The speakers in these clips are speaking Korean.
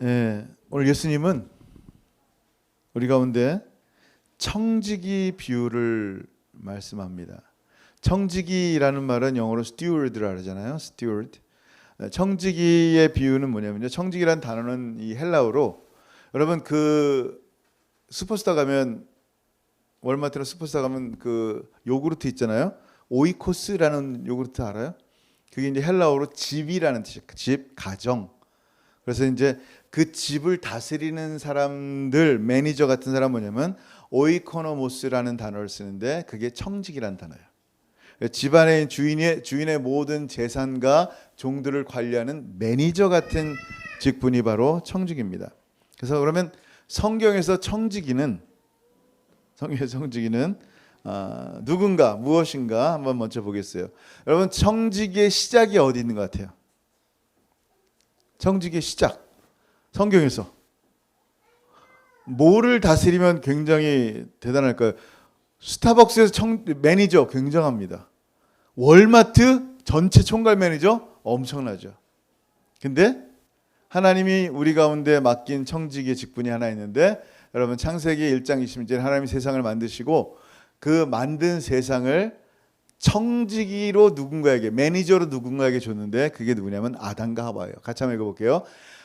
예, 오늘 예수님은 우리 가운데 청지기 비유를 말씀합니다. 청지기라는 말은 영어로 steward라 하잖아요. steward. 청지기의 비유는 뭐냐면요. 청지기라는 단어는 이 헬라어로 여러분 그 슈퍼스타 가면 월마트나 슈퍼스타 가면 그 요구르트 있잖아요. 오이코스라는 요구르트 알아요? 그게 이제 헬라어로 집이라는 뜻이에요. 집, 가정. 그래서 이제 그 집을 다스리는 사람들, 매니저 같은 사람 뭐냐면 오이코노모스라는 단어를 쓰는데 그게 청직이라는 단어예요. 집안의 주인의 모든 재산과 종들을 관리하는 매니저 같은 직분이 바로 청직입니다. 그래서 그러면 성경에서 청지기는 누군가 무엇인가 한번 먼저 보겠어요. 여러분 청지기의 시작이 어디 있는 것 같아요? 청지기의 시작 성경에서 뭐를 다스리면 굉장히 대단할까요? 스타벅스에서 매니저 굉장합니다. 월마트 전체 총괄 매니저 엄청나죠. 근데 하나님이 우리 가운데 맡긴 청지기의 직분이 하나 있는데 여러분 창세기 1장 20절 하나님이 세상을 만드시고 그 만든 세상을 청지기로 누군가에게 매니저로 누군가에게 줬는데 그게 누구냐면 아담과 하와예요. 같이 한번 읽어볼게요.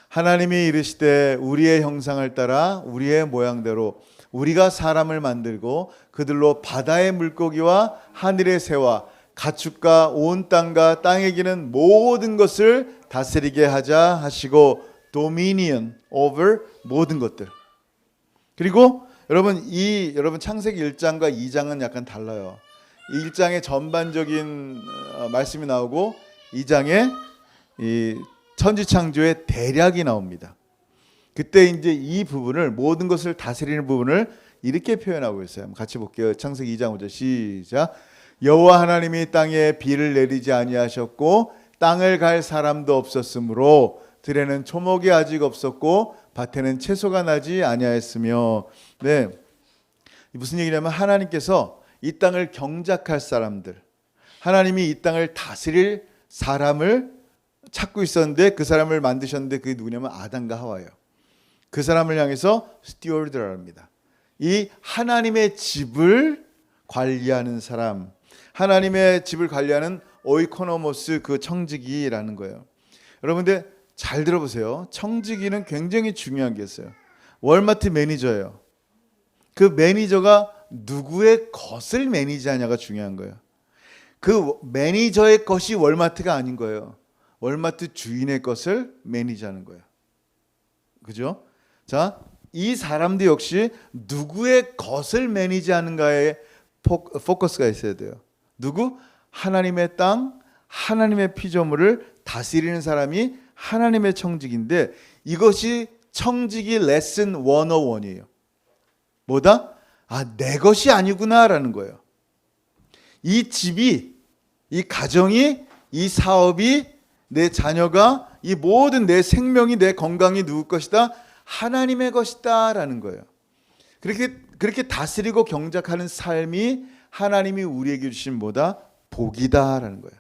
하나님이 이르시되 우리의 형상을 따라 우리의 모양대로 우리가 사람을 만들고 그들로 바다의 물고기와 하늘의 새와 가축과 온 땅과 땅에 기는 모든 것을 다스리게 하자 하시고 dominion over 모든 것들. 그리고 여러분 창세기 1장과 2장은 약간 달라요. 1장에 전반적인 말씀이 나오고 2장에 이 천지창조의 대략이 나옵니다. 그때 이제 이 부분을 모든 것을 다스리는 부분을 이렇게 표현하고 있어요. 같이 볼게요. 창세기 2장 5절 시작. 여호와 하나님이 땅에 비를 내리지 아니하셨고 땅을 갈 사람도 없었으므로 들에는 초목이 아직 없었고 밭에는 채소가 나지 아니하였으며. 네, 무슨 얘기냐면 하나님께서 이 땅을 경작할 사람들, 하나님이 이 땅을 다스릴 사람을 찾고 있었는데 그 사람을 만드셨는데 그게 누구냐면 아담과 하와예요. 그 사람을 향해서 스튜어드라 합니다. 이 하나님의 집을 관리하는 사람, 하나님의 집을 관리하는 오이코노모스 그 청지기라는 거예요. 여러분들 잘 들어보세요. 청지기는 굉장히 중요한 게 있어요. 월마트 매니저예요. 그 매니저가 누구의 것을 매니지하냐가 중요한 거예요. 그 매니저의 것이 월마트가 아닌 거예요. 월마트 주인의 것을 매니지하는 거예요. 그죠? 자, 이 사람도 역시 누구의 것을 매니지하는가에 포커스가 있어야 돼요. 누구? 하나님의 땅, 하나님의 피조물을 다스리는 사람이 하나님의 청지기인데 이것이 청지기 레슨 101이에요. 뭐다? 내 것이 아니구나라는 거예요. 이 집이, 이 가정이, 이 사업이, 내 자녀가, 이 모든 내 생명이, 내 건강이 누구 것이다? 하나님의 것이다라는 거예요. 그렇게 다스리고 경작하는 삶이 하나님이 우리에게 주신 뭐다? 복이다라는 거예요.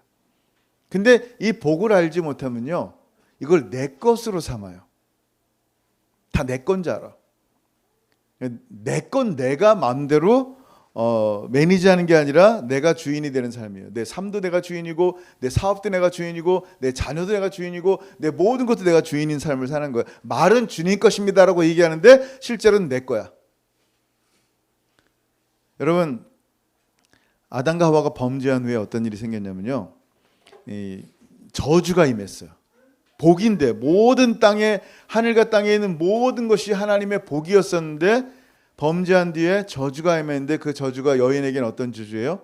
근데 이 복을 알지 못하면요, 이걸 내 것으로 삼아요. 다 내 건 줄 알아. 내 건 내가 마음대로 매니지하는 게 아니라 내가 주인이 되는 삶이에요. 내 삶도 내가 주인이고 내 사업도 내가 주인이고 내 자녀도 내가 주인이고 내 모든 것도 내가 주인인 삶을 사는 거예요. 말은 주님 것입니다라고 얘기하는데 실제로는 내 거야. 여러분 아담과 하와가 범죄한 후에 어떤 일이 생겼냐면요, 저주가 임했어요. 복인데 모든 땅에 하늘과 땅에 있는 모든 것이 하나님의 복이었었는데 범죄한 뒤에 저주가 임했는데 그 저주가 여인에게는 어떤 저주예요?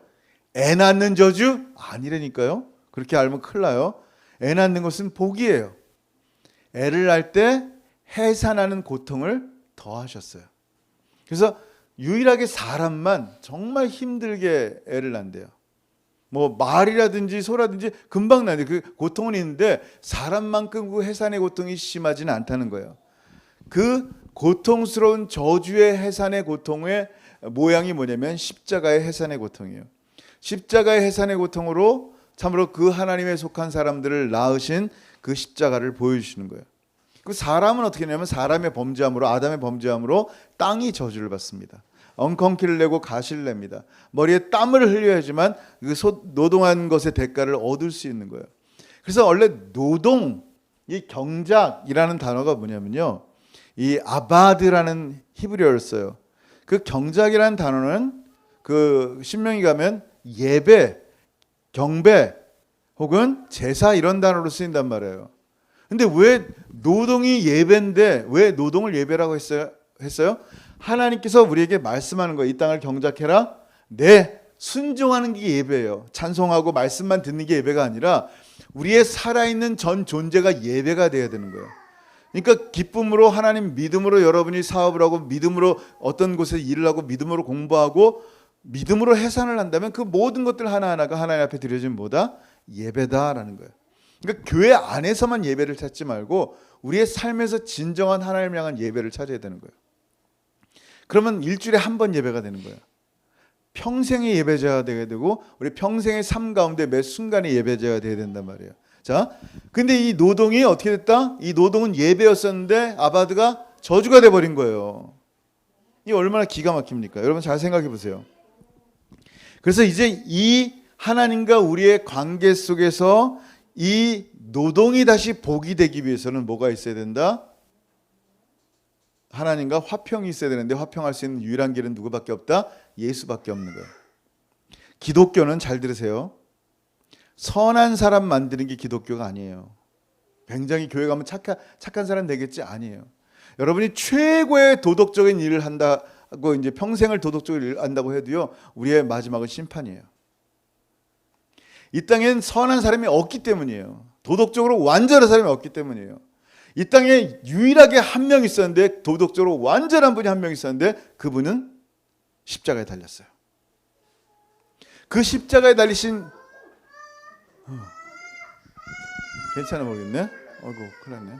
애 낳는 저주? 아니라니까요. 그렇게 알면 큰일 나요. 애 낳는 것은 복이에요. 애를 낳을 때 해산하는 고통을 더하셨어요. 그래서 유일하게 사람만 정말 힘들게 애를 낳는데요. 뭐 말이라든지 소라든지 금방 나는데 그 고통은 있는데 사람만큼 그 해산의 고통이 심하지는 않다는 거예요. 그 고통스러운 저주의 해산의 고통의 모양이 뭐냐면 십자가의 해산의 고통이에요. 십자가의 해산의 고통으로 참으로 그 하나님에 속한 사람들을 낳으신 그 십자가를 보여주시는 거예요. 그 사람은 어떻게 하냐면 사람의 범죄함으로 아담의 범죄함으로 땅이 저주를 받습니다. 엉겅퀴를 내고 가시를 냅니다. 머리에 땀을 흘려야지만 그 노동한 것의 대가를 얻을 수 있는 거예요. 그래서 원래 노동, 이 경작이라는 단어가 뭐냐면요, 이 아바드라는 히브리어를 써요. 그 경작이라는 단어는 그 신명기 가면 예배, 경배 혹은 제사 이런 단어로 쓰인단 말이에요. 근데 왜 노동이 예배인데 왜 노동을 예배라고 했어요? 하나님께서 우리에게 말씀하는 거예요. 이 땅을 경작해라. 네, 순종하는 게 예배예요. 찬송하고 말씀만 듣는 게 예배가 아니라 우리의 살아있는 전 존재가 예배가 돼야 되는 거예요. 그러니까 기쁨으로 하나님 믿음으로 여러분이 사업을 하고 믿음으로 어떤 곳에 일을 하고 믿음으로 공부하고 믿음으로 해산을 한다면 그 모든 것들 하나하나가 하나님 앞에 드려진 뭐다? 예배다라는 거예요. 그러니까 교회 안에서만 예배를 찾지 말고 우리의 삶에서 진정한 하나님을 향한 예배를 찾아야 되는 거예요. 그러면 일주일에 한 번 예배가 되는 거예요. 평생의 예배자가 되게 되고 우리 평생의 삶 가운데 매 순간의 예배자가 되어야 된단 말이에요. 자, 근데 이 노동이 어떻게 됐다? 이 노동은 예배였었는데 아바드가 저주가 돼버린 거예요. 이 얼마나 기가 막힙니까? 여러분 잘 생각해 보세요. 그래서 이제 이 하나님과 우리의 관계 속에서 이 노동이 다시 복이 되기 위해서는 뭐가 있어야 된다? 하나님과 화평이 있어야 되는데 화평할 수 있는 유일한 길은 누구밖에 없다? 예수밖에 없는 거예요. 기독교는 잘 들으세요. 선한 사람 만드는 게 기독교가 아니에요. 굉장히 교회 가면 착한 사람 되겠지? 아니에요. 여러분이 최고의 도덕적인 일을 한다고 이제 평생을 도덕적으로 일을 한다고 해도요, 우리의 마지막은 심판이에요. 이 땅엔 선한 사람이 없기 때문이에요. 도덕적으로 완전한 사람이 없기 때문이에요. 이 땅에 유일하게 한 명 있었는데 도덕적으로 완전한 분이 한 명 있었는데 그분은 십자가에 달렸어요. 그 십자가에 달리신 괜찮아 모르겠네. 어이구 큰일 났네.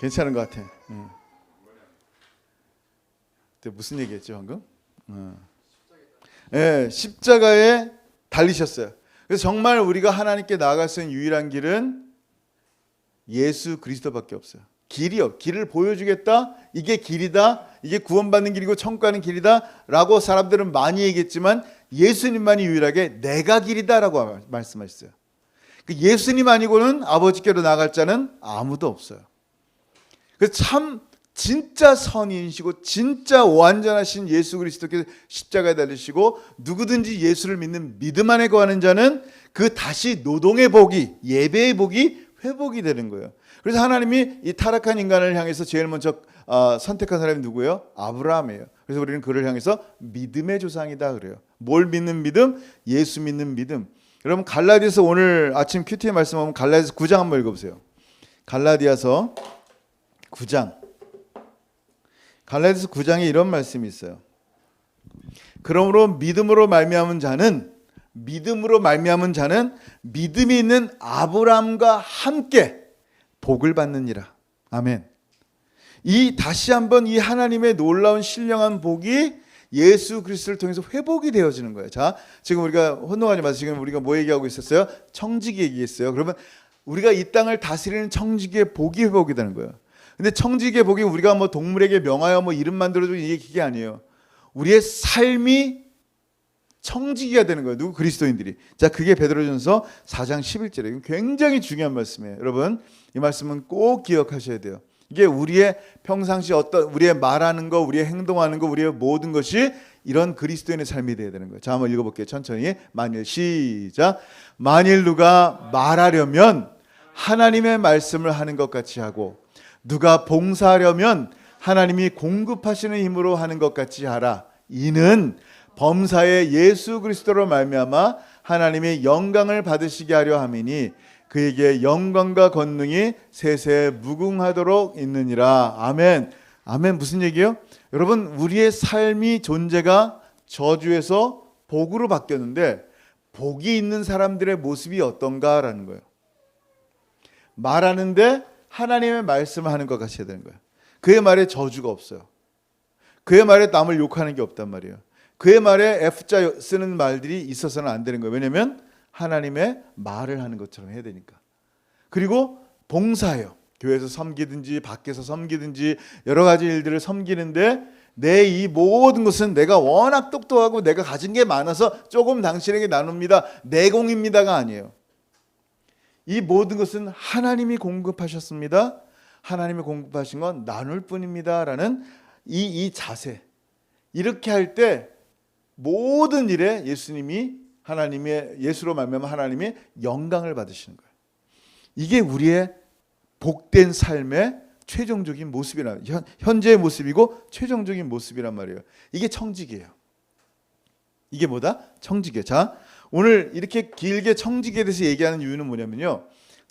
괜찮은 것 같아. 무슨 얘기했죠 방금? 네, 십자가에 달리셨어요. 그래서 정말 우리가 하나님께 나아갈 수 있는 유일한 길은 예수 그리스도밖에 없어요. 길을 보여주겠다. 이게 길이다. 이게 구원받는 길이고 천국 가는 길이다. 라고 사람들은 많이 얘기했지만 예수님만이 유일하게 내가 길이다라고 말씀하셨어요. 예수님 아니고는 아버지께로 나아갈 자는 아무도 없어요. 그래서 참 진짜 선인이시고 진짜 완전하신 예수 그리스도께서 십자가에 달리시고 누구든지 예수를 믿는 믿음 안에 거하는 자는 그 다시 노동의 복이, 예배의 복이 회복이 되는 거예요. 그래서 하나님이 이 타락한 인간을 향해서 제일 먼저 선택한 사람이 누구예요? 아브라함이에요. 그래서 우리는 그를 향해서 믿음의 조상이다 그래요. 뭘 믿는 믿음? 예수 믿는 믿음. 여러분 갈라디아서 오늘 아침 큐티에 말씀하면 갈라디아서 9장 한번 읽어보세요. 갈라디아서 9장. 갈라디아서 9장에 이런 말씀이 있어요. 그러므로 믿음으로 말미암은 자는 믿음이 있는 아브라함과 함께 복을 받느니라. 아멘. 이 다시 한번 이 하나님의 놀라운 신령한 복이 예수 그리스도를 통해서 회복이 되어지는 거예요. 자, 지금 우리가 혼동하지 마세요. 지금 우리가 뭐 얘기하고 있었어요? 청지기 얘기했어요. 그러면 우리가 이 땅을 다스리는 청지기의 복이 회복이 되는 거예요. 근데 청지기의 복이 우리가 뭐 동물에게 명하여 뭐 이름 만들어주고 이게 그게 아니에요. 우리의 삶이 청지기가 되는 거예요. 누구? 그리스도인들이. 자, 그게 베드로전서 4장 11절이에요. 굉장히 중요한 말씀이에요. 여러분, 이 말씀은 꼭 기억하셔야 돼요. 이게 우리의 평상시 우리의 말하는 거, 우리의 행동하는 거, 우리의 모든 것이 이런 그리스도인의 삶이 되어야 되는 거예요. 자, 한번 읽어볼게요. 천천히. 시작. 만일 누가 말하려면 하나님의 말씀을 하는 것 같이 하고 누가 봉사하려면 하나님이 공급하시는 힘으로 하는 것 같이 하라. 이는 범사의 예수 그리스도로 말미암아 하나님의 영광을 받으시게 하려 함이니 그에게 영광과 권능이 세세 무궁하도록 있느니라. 아멘. 아멘. 무슨 얘기예요? 여러분, 우리의 삶이 존재가 저주에서 복으로 바뀌었는데 복이 있는 사람들의 모습이 어떤가라는 거예요. 말하는데 하나님의 말씀을 하는 것 같이 해야 되는 거예요. 그의 말에 저주가 없어요. 그의 말에 남을 욕하는 게 없단 말이에요. 그의 말에 F자 쓰는 말들이 있어서는 안 되는 거예요. 왜냐하면 하나님의 말을 하는 것처럼 해야 되니까. 그리고 봉사예요. 교회에서 섬기든지 밖에서 섬기든지 여러 가지 일들을 섬기는데 내 이 모든 것은 내가 워낙 똑똑하고 내가 가진 게 많아서 조금 당신에게 나눕니다. 내 공입니다가 아니에요. 이 모든 것은 하나님이 공급하셨습니다. 하나님이 공급하신 건 나눌 뿐입니다라는 이 자세. 이렇게 할 때 모든 일에 예수님이 하나님의 예수로 말미암아 하나님이 영광을 받으시는 거예요. 이게 우리의 복된 삶의 최종적인 모습이란 현재의 모습이고 최종적인 모습이란 말이에요. 이게 청지기예요. 이게 뭐다? 청지기. 자, 오늘 이렇게 길게 청지기에 대해서 얘기하는 이유는 뭐냐면요.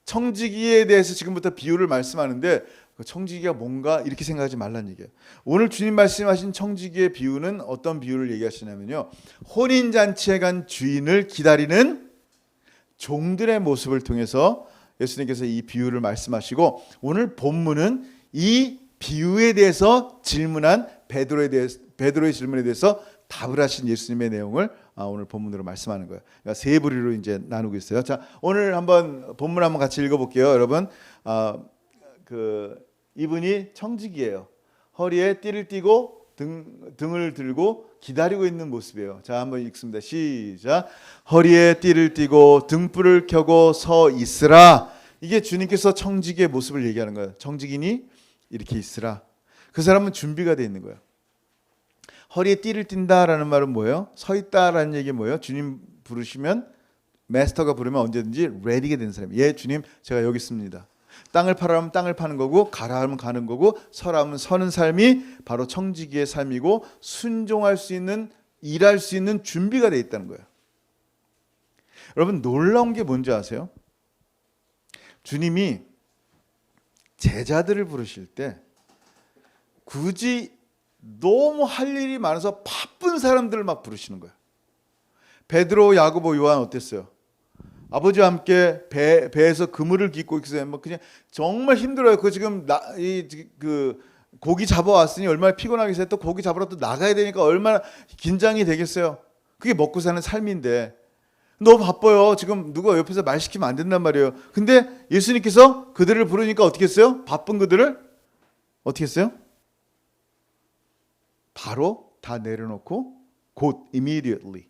청지기에 대해서 지금부터 비유를 말씀하는데 그 청지기가 뭔가 이렇게 생각하지 말라는 얘기예요. 오늘 주님 말씀하신 청지기의 비유는 어떤 비유를 얘기하시냐면요. 혼인잔치에 간 주인을 기다리는 종들의 모습을 통해서 예수님께서 이 비유를 말씀하시고 오늘 본문은 이 비유에 대해서 질문한 베드로의 질문에 대해서 답을 하신 예수님의 내용을 오늘 본문으로 말씀하는 거예요. 그러니까 세 부류로 이제 나누고 있어요. 자, 오늘 한번 본문 한번 같이 읽어볼게요, 여러분. 이분이 청지기예요. 허리에 띠를 띠고 등을 들고 기다리고 있는 모습이에요. 자, 한번 읽습니다. 시작. 허리에 띠를 띠고 등불을 켜고 서 있으라. 이게 주님께서 청지기의 모습을 얘기하는 거예요. 청지기니 이렇게 있으라. 그 사람은 준비가 되어 있는 거예요. 허리에 띠를 띈다라는 말은 뭐예요? 서 있다라는 얘기 뭐예요? 주님 부르시면 마스터가 부르면 언제든지 레디가 된 사람이에요. 예, 주님 제가 여기 있습니다. 땅을 파라면 땅을 파는 거고 가라 하면 가는 거고 서라 하면 서는 삶이 바로 청지기의 삶이고 순종할 수 있는 일할 수 있는 준비가 되어 있다는 거예요. 여러분 놀라운 게 뭔지 아세요? 주님이 제자들을 부르실 때 굳이 너무 할 일이 많아서 바쁜 사람들을 막 부르시는 거예요. 베드로, 야고보, 요한 어땠어요? 아버지와 함께 배에서 그물을 깃고 있어요. 뭐 그냥 정말 힘들어요. 그 지금 고기 잡아왔으니 얼마나 피곤하겠어요. 또 고기 잡으러 또 나가야 되니까 얼마나 긴장이 되겠어요. 그게 먹고 사는 삶인데 너무 바빠요. 지금 누가 옆에서 말 시키면 안 된단 말이에요. 근데 예수님께서 그들을 부르니까 어떻게 했어요? 바쁜 그들을 어떻게 했어요? 바로 다 내려놓고 곧 immediately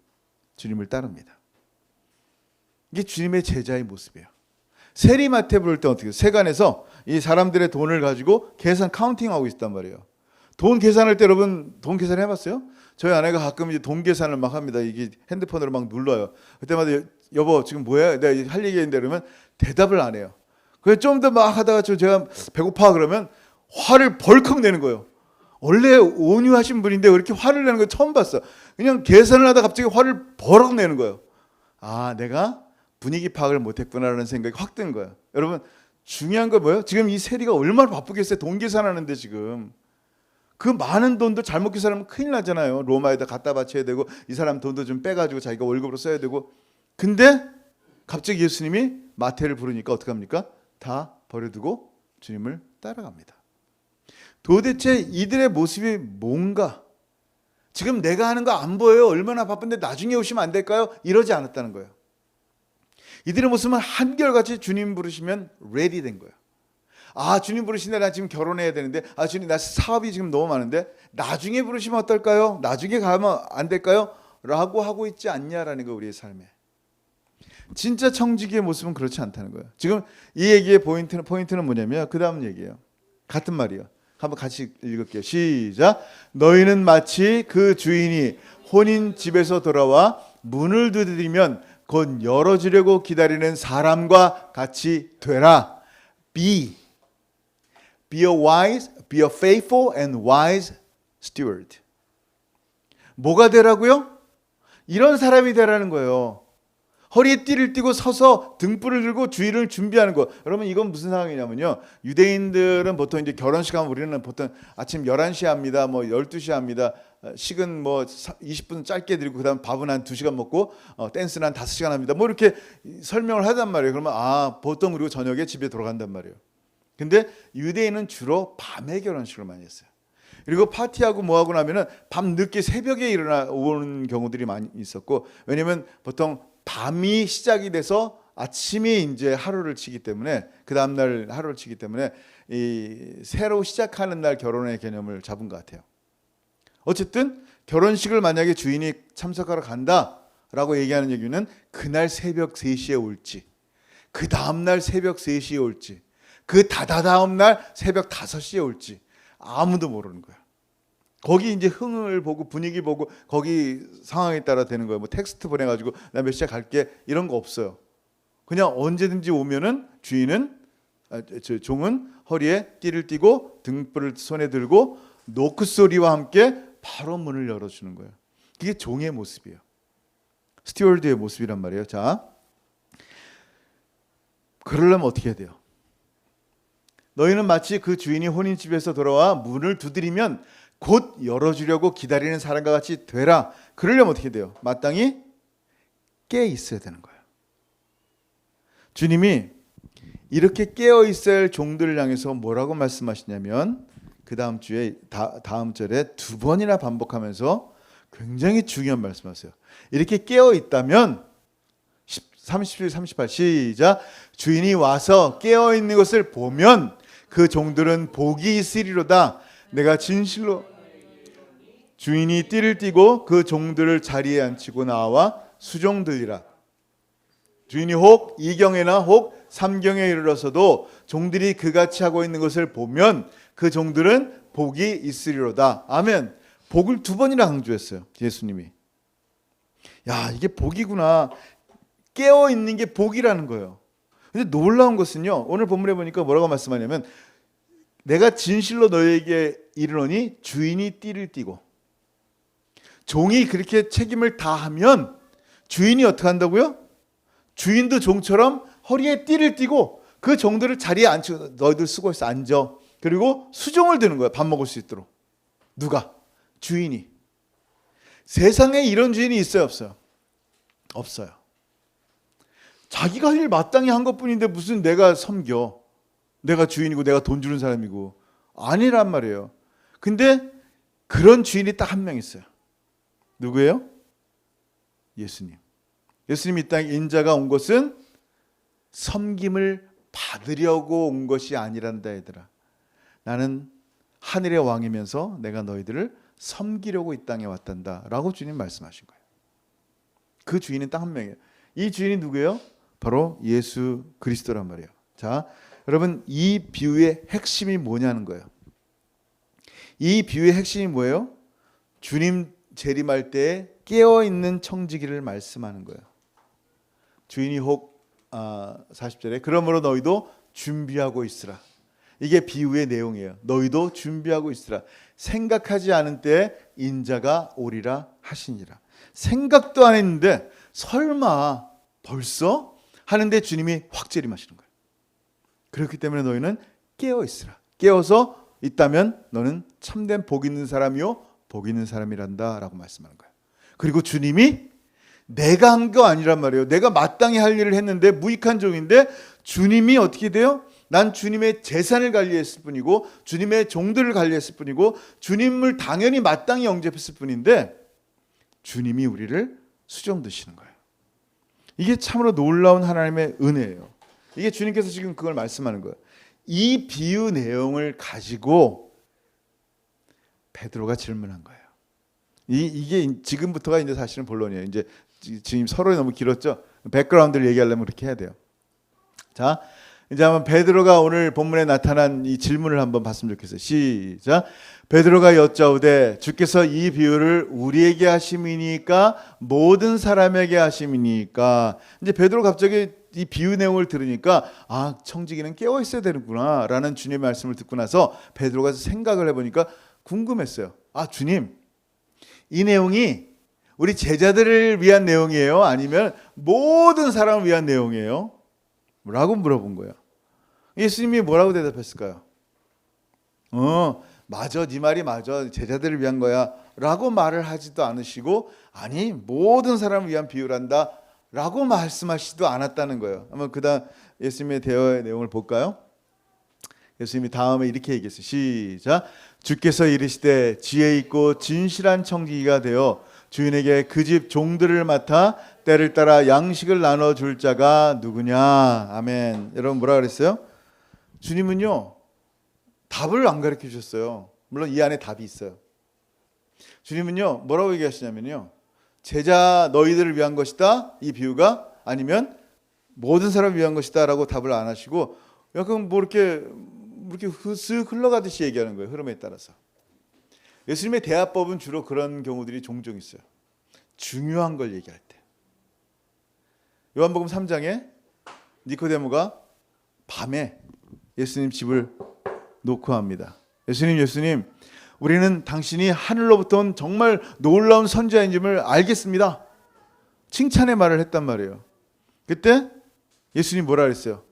주님을 따릅니다. 이게 주님의 제자의 모습이에요. 세리마태 부를 때 어떻게 해요? 세관에서 이 사람들의 돈을 가지고 계산 카운팅하고 있단 말이에요. 돈 계산할 때 여러분 돈 계산 해봤어요? 저희 아내가 가끔 이제 돈 계산을 막 합니다. 이게 핸드폰으로 막 눌러요. 그때마다 여보 지금 뭐야? 내가 할 얘기 있는데 그러면 대답을 안 해요. 그래서 좀 더 막 하다가 제가 배고파 그러면 화를 벌컥 내는 거예요. 원래 온유하신 분인데 왜 이렇게 화를 내는 거 처음 봤어. 그냥 계산을 하다 갑자기 화를 버럭 내는 거예요. 아, 내가 분위기 파악을 못했구나라는 생각이 확 든 거예요. 여러분 중요한 거 뭐예요? 지금 이 세리가 얼마나 바쁘겠어요. 돈 계산하는데 지금 그 많은 돈도 잘못 계산하면 큰일 나잖아요. 로마에다 갖다 바쳐야 되고 이 사람 돈도 좀 빼가지고 자기가 월급으로 써야 되고. 근데 갑자기 예수님이 마태를 부르니까 어떻게 합니까? 다 버려두고 주님을 따라갑니다. 도대체 이들의 모습이 뭔가? 지금 내가 하는 거 안 보여요. 얼마나 바쁜데 나중에 오시면 안 될까요? 이러지 않았다는 거예요. 이들의 모습은 한결같이 주님 부르시면 레디 된 거예요. 아, 주님 부르시는데 나 지금 결혼해야 되는데, 아, 주님 나 사업이 지금 너무 많은데 나중에 부르시면 어떨까요? 나중에 가면 안 될까요? 라고 하고 있지 않냐라는 거 우리의 삶에. 진짜 청지기의 모습은 그렇지 않다는 거예요. 지금 이 얘기의 포인트는 뭐냐면 그 다음 얘기예요. 같은 말이에요. 한번 같이 읽을게요. 시작. 너희는 마치 그 주인이 혼인 집에서 돌아와 문을 두드리면 곧 열어주려고 기다리는 사람과 같이 되라. Be a faithful and wise steward. 뭐가 되라고요? 이런 사람이 되라는 거예요. 허리에 띠를 띠고 서서 등불을 들고 주일을 준비하는 거. 여러분 이건 무슨 상황이냐면요. 유대인들은 보통 이제 결혼식 하면 우리는 보통 아침 11시에 합니다. 뭐 12시에 합니다. 식은 뭐 20분 짧게 드리고 그다음 밥은 한 2시간 먹고 댄스는 한 5시간 합니다. 뭐 이렇게 설명을 하단 말이에요. 그러면 보통 그리고 저녁에 집에 돌아간단 말이에요. 근데 유대인은 주로 밤에 결혼식을 많이 했어요. 그리고 파티하고 뭐하고 나면은 밤 늦게 새벽에 일어나 오는 경우들이 많이 있었고, 왜냐면 보통 밤이 시작이 돼서 아침이 이제 하루를 치기 때문에, 그 다음날 하루를 치기 때문에 이 새로 시작하는 날 결혼의 개념을 잡은 것 같아요. 어쨌든 결혼식을 만약에 주인이 참석하러 간다라고 얘기하는 얘기는 그날 새벽 3시에 올지, 그 다음날 새벽 3시에 올지, 그 다다다음날 새벽 5시에 올지 아무도 모르는 거야. 거기 이제 흥을 보고 분위기 보고 거기 상황에 따라 되는 거예요. 뭐 텍스트 보내가지고 나 몇 시에 갈게 이런 거 없어요. 그냥 언제든지 오면은 종은 허리에 띠를 띠고 등불을 손에 들고 노크 소리와 함께 바로 문을 열어주는 거예요. 그게 종의 모습이에요. 스튜어드의 모습이란 말이에요. 자, 그러려면 어떻게 해야 돼요? 너희는 마치 그 주인이 혼인집에서 돌아와 문을 두드리면 곧 열어주려고 기다리는 사람과 같이 되라. 그러려면 어떻게 돼요? 마땅히 깨 있어야 되는 거예요. 주님이 이렇게 깨어 있어야 할 종들을 향해서 뭐라고 말씀하시냐면, 그 다음 주에 다음 절에 2번이나 반복하면서 굉장히 중요한 말씀하세요. 이렇게 깨어 있다면 37, 38 시작. 주인이 와서 깨어 있는 것을 보면 그 종들은 복이 있으리로다. 내가 진실로 주인이 띠를 띠고 그 종들을 자리에 앉히고 나와 수종들이라. 주인이 혹 2경에나 혹 3경에 이르러서도 종들이 그같이 하고 있는 것을 보면 그 종들은 복이 있으리로다. 아멘. 복을 2번이나 강조했어요, 예수님이. 야, 이게 복이구나. 깨어 있는 게 복이라는 거예요. 근데 놀라운 것은요, 오늘 본문에 보니까 뭐라고 말씀하냐면, 내가 진실로 너에게 이르노니 주인이 띠를 띠고. 종이 그렇게 책임을 다하면 주인이 어떻게 한다고요? 주인도 종처럼 허리에 띠를 띠고 그 종들을 자리에 앉히고, 너희들 쓰고 있어, 앉아. 그리고 수종을 드는 거예요. 밥 먹을 수 있도록. 누가? 주인이. 세상에 이런 주인이 있어요, 없어요? 없어요. 자기가 할 일 마땅히 한 것뿐인데 무슨 내가 섬겨, 내가 주인이고 내가 돈 주는 사람이고, 아니란 말이에요. 근데 그런 주인이 딱 한 명 있어요. 누구예요? 예수님. 예수님이 이 땅에 인자가 온 것은 섬김을 받으려고 온 것이 아니란다, 얘들아. 나는 하늘의 왕이면서 내가 너희들을 섬기려고 이 땅에 왔단다 라고 주님 말씀하신 거예요. 그 주인은 딱 한 명이에요. 이 주인이 누구예요? 바로 예수 그리스도란 말이에요. 자, 여러분, 이 비유의 핵심이 뭐냐는 거예요. 이 비유의 핵심이 뭐예요? 주님 재림할 때 깨어있는 청지기를 말씀하는 거예요. 주인이 혹 40절에 그러므로 너희도 준비하고 있으라. 이게 비유의 내용이에요. 너희도 준비하고 있으라. 생각하지 않은 때에 인자가 오리라 하시니라. 생각도 안 했는데 설마 벌써 하는데 주님이 확 재림하시는 거예요. 그렇기 때문에 너희는 깨어 있으라. 깨어서 있다면 너는 참된 복 있는 사람이요 복 있는 사람이란다 라고 말씀하는 거예요. 그리고 주님이 내가 한 거 아니란 말이에요. 내가 마땅히 할 일을 했는데 무익한 종인데 주님이 어떻게 돼요? 난 주님의 재산을 관리했을 뿐이고 주님의 종들을 관리했을 뿐이고 주님을 당연히 마땅히 영접했을 뿐인데 주님이 우리를 수종 드시는 거예요. 이게 참으로 놀라운 하나님의 은혜예요. 이게 주님께서 지금 그걸 말씀하는 거예요. 이 비유 내용을 가지고 베드로가 질문한 거예요. 이게 지금부터가 이제 사실은 본론이에요. 이제 지금 서론이 너무 길었죠. 백그라운드를 얘기하려면 그렇게 해야 돼요. 자, 이제 한번 베드로가 오늘 본문에 나타난 이 질문을 한번 봤으면 좋겠어요. 시작. 베드로가 여짜오되 주께서 이 비유를 우리에게 하심이니까 모든 사람에게 하심이니까. 이제 베드로 갑자기 이 비유 내용을 들으니까 아, 청지기는 깨어 있어야 되는구나 라는 주님의 말씀을 듣고 나서 베드로가 생각을 해보니까 궁금했어요. 아, 주님, 이 내용이 우리 제자들을 위한 내용이에요? 아니면 모든 사람을 위한 내용이에요? 라고 물어본 거예요. 예수님이 뭐라고 대답했을까요? 맞아, 네 말이 맞아, 제자들을 위한 거야 라고 말을 하지도 않으시고, 아니 모든 사람을 위한 비유란다 라고 말씀하시지도 않았다는 거예요. 한번 그 다음 예수님의 대화의 내용을 볼까요? 예수님이 다음에 이렇게 얘기했어요. 시작. 주께서 이르시되 지혜 있고 진실한 청지기가 되어 주인에게 그 집 종들을 맡아 때를 따라 양식을 나눠줄 자가 누구냐. 아멘. 여러분 뭐라 그랬어요? 주님은요 답을 안 가르쳐 주셨어요. 물론 이 안에 답이 있어요. 주님은요 뭐라고 얘기하시냐면요, 제자 너희들을 위한 것이다 이 비유가, 아니면 모든 사람을 위한 것이다 라고 답을 안 하시고 약간 뭐 이렇게 쓱 흘러가듯이 얘기하는 거예요. 흐름에 따라서. 예수님의 대화법은 주로 그런 경우들이 종종 있어요. 중요한 걸 얘기할 때. 요한복음 3장에 니코데모가 밤에 예수님 집을 녹화합니다. 예수님, 우리는 당신이 하늘로부터 온 정말 놀라운 선지자인 줄을 알겠습니다. 칭찬의 말을 했단 말이에요. 그때 예수님 뭐라 그랬어요?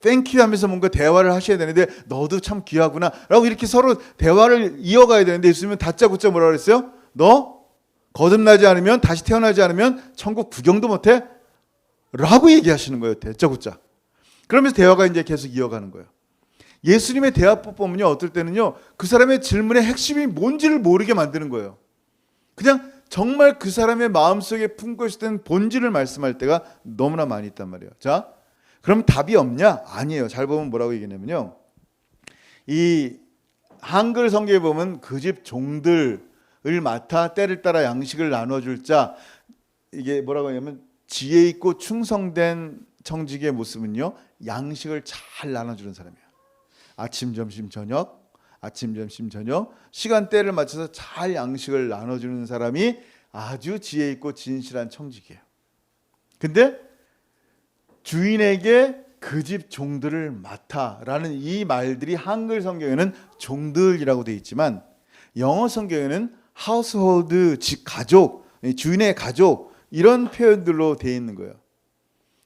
땡큐 하면서 뭔가 대화를 하셔야 되는데 너도 참 귀하구나 라고 이렇게 서로 대화를 이어가야 되는데 예수님은 다짜고짜 뭐라 그랬어요? 너 거듭나지 않으면, 다시 태어나지 않으면 천국 구경도 못해? 라고 얘기하시는 거예요. 다짜고짜. 그러면서 대화가 이제 계속 이어가는 거예요. 예수님의 대화법 보면요, 어떨 때는요 그 사람의 질문의 핵심이 뭔지를 모르게 만드는 거예요. 그냥 정말 그 사람의 마음속에 품고 있었던 본질을 말씀할 때가 너무나 많이 있단 말이에요. 자, 그럼 답이 없냐? 아니에요. 잘 보면 뭐라고 얘기하냐면요, 이 한글 성경에 보면 그 집 종들을 맡아 때를 따라 양식을 나눠줄 자, 이게 뭐라고 하냐면 지혜 있고 충성된 청지기의 모습은요 양식을 잘 나눠주는 사람이에요. 아침 점심 저녁 시간대를 맞춰서 잘 양식을 나눠주는 사람이 아주 지혜 있고 진실한 청지기예요. 근데 주인에게 그 집 종들을 맡아라는 이 말들이 한글 성경에는 종들이라고 되어 있지만 영어 성경에는 household, 집 가족, 주인의 가족 이런 표현들로 되어 있는 거예요.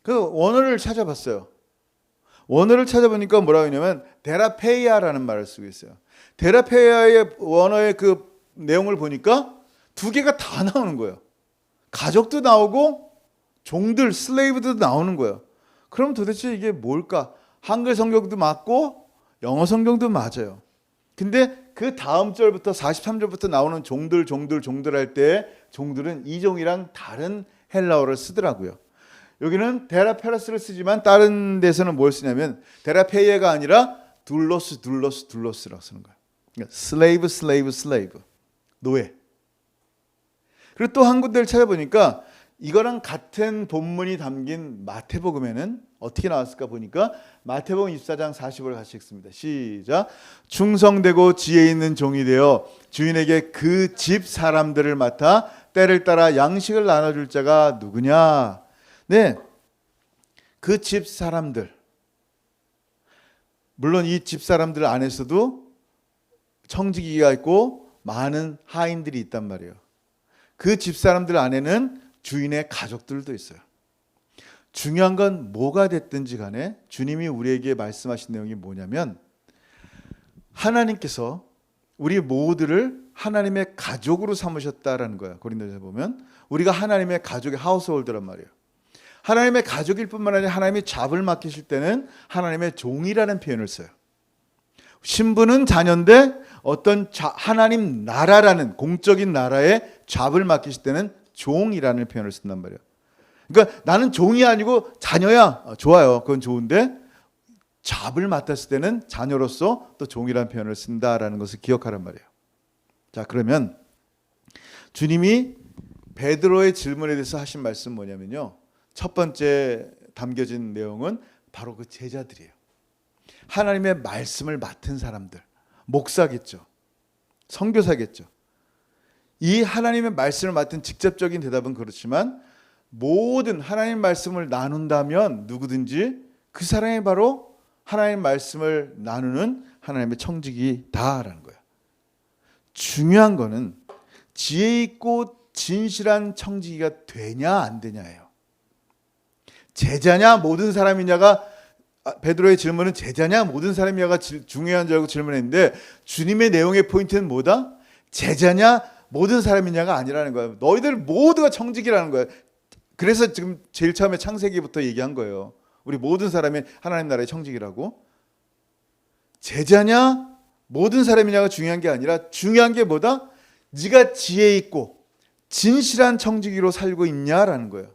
그 원어를 찾아봤어요. 원어를 찾아보니까 뭐라고 하냐면 데라페이아라는 말을 쓰고 있어요. 데라페이아의 원어의 그 내용을 보니까 두 개가 다 나오는 거예요. 가족도 나오고 종들, 슬레이브도 나오는 거예요. 그럼 도대체 이게 뭘까? 한글 성경도 맞고 영어 성경도 맞아요. 근데 그 다음 절부터 43절부터 나오는 종들 할 때 종들은 이 종이랑 다른 헬라어를 쓰더라고요. 여기는 데라페라스를 쓰지만 다른 데서는 뭘 쓰냐면 데라페이아가 아니라 둘로스라고 쓰는 거예요. 그러니까 슬레이브, 노예. 그리고 또 한 군데를 찾아보니까 이거랑 같은 본문이 담긴 마태복음에는 어떻게 나왔을까 보니까 마태복음 24장 40을 같이 읽습니다. 시작. 충성되고 지혜 있는 종이 되어 주인에게 그 집 사람들을 맡아 때를 따라 양식을 나눠줄 자가 누구냐. 네, 그 집 사람들, 물론 이 집 사람들 안에서도 청지기가 있고 많은 하인들이 있단 말이에요. 그 집 사람들 안에는 주인의 가족들도 있어요. 중요한 건 뭐가 됐든지 간에 주님이 우리에게 말씀하신 내용이 뭐냐면 하나님께서 우리 모두를 하나님의 가족으로 삼으셨다라는 거예요. 고린도전에 보면 우리가 하나님의 가족의 하우스홀드란 말이에요. 하나님의 가족일 뿐만 아니라 하나님이 잡을 맡기실 때는 하나님의 종이라는 표현을 써요. 신부는 자녀인데 어떤 하나님 나라라는 공적인 나라에 잡을 맡기실 때는 종이라는 표현을 쓴단 말이에요. 그러니까 나는 종이 아니고 자녀야. 좋아요. 그건 좋은데 잡을 맡았을 때는 자녀로서 또 종이라는 표현을 쓴다라는 것을 기억하란 말이에요. 자, 그러면 주님이 베드로의 질문에 대해서 하신 말씀 뭐냐면요, 첫 번째 담겨진 내용은 바로 그 제자들이에요. 하나님의 말씀을 맡은 사람들, 목사겠죠, 선교사겠죠. 이 하나님의 말씀을 맡은 직접적인 대답은 그렇지만 모든 하나님 말씀을 나눈다면 누구든지 그 사람이 바로 하나님 말씀을 나누는 하나님의 청지기다라는 거예요. 중요한 거는 지혜 있고 진실한 청지기가 되냐 안 되냐예요. 제자냐 모든 사람이냐가, 베드로의 질문은 제자냐 모든 사람이냐가 중요한 줄 알고 질문했는데 주님의 내용의 포인트는 뭐다? 제자냐 모든 사람이냐가 아니라는 거예요. 너희들 모두가 청지기라는 거예요. 그래서 지금 제일 처음에 창세기부터 얘기한 거예요. 우리 모든 사람이 하나님 나라의 청지기라고. 제자냐 모든 사람이냐가 중요한 게 아니라 중요한 게 뭐다? 네가 지혜 있고 진실한 청지기로 살고 있냐라는 거예요.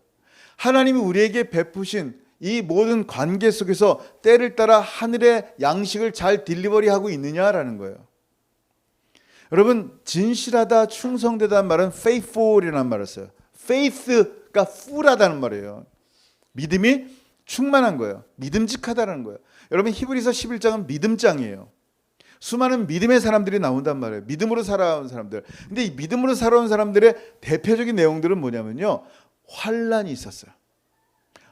하나님이 우리에게 베푸신 이 모든 관계 속에서 때를 따라 하늘의 양식을 잘 딜리버리하고 있느냐라는 거예요. 여러분, 진실하다, 충성되다는 말은 faithful이라는 말을 써요. faith가 full하다는 말이에요. 믿음이 충만한 거예요. 믿음직하다는 거예요. 여러분, 히브리서 11장은 믿음장이에요. 수많은 믿음의 사람들이 나온단 말이에요. 믿음으로 살아온 사람들. 근데 이 믿음으로 살아온 사람들의 대표적인 내용들은 뭐냐면요, 환난이 있었어요.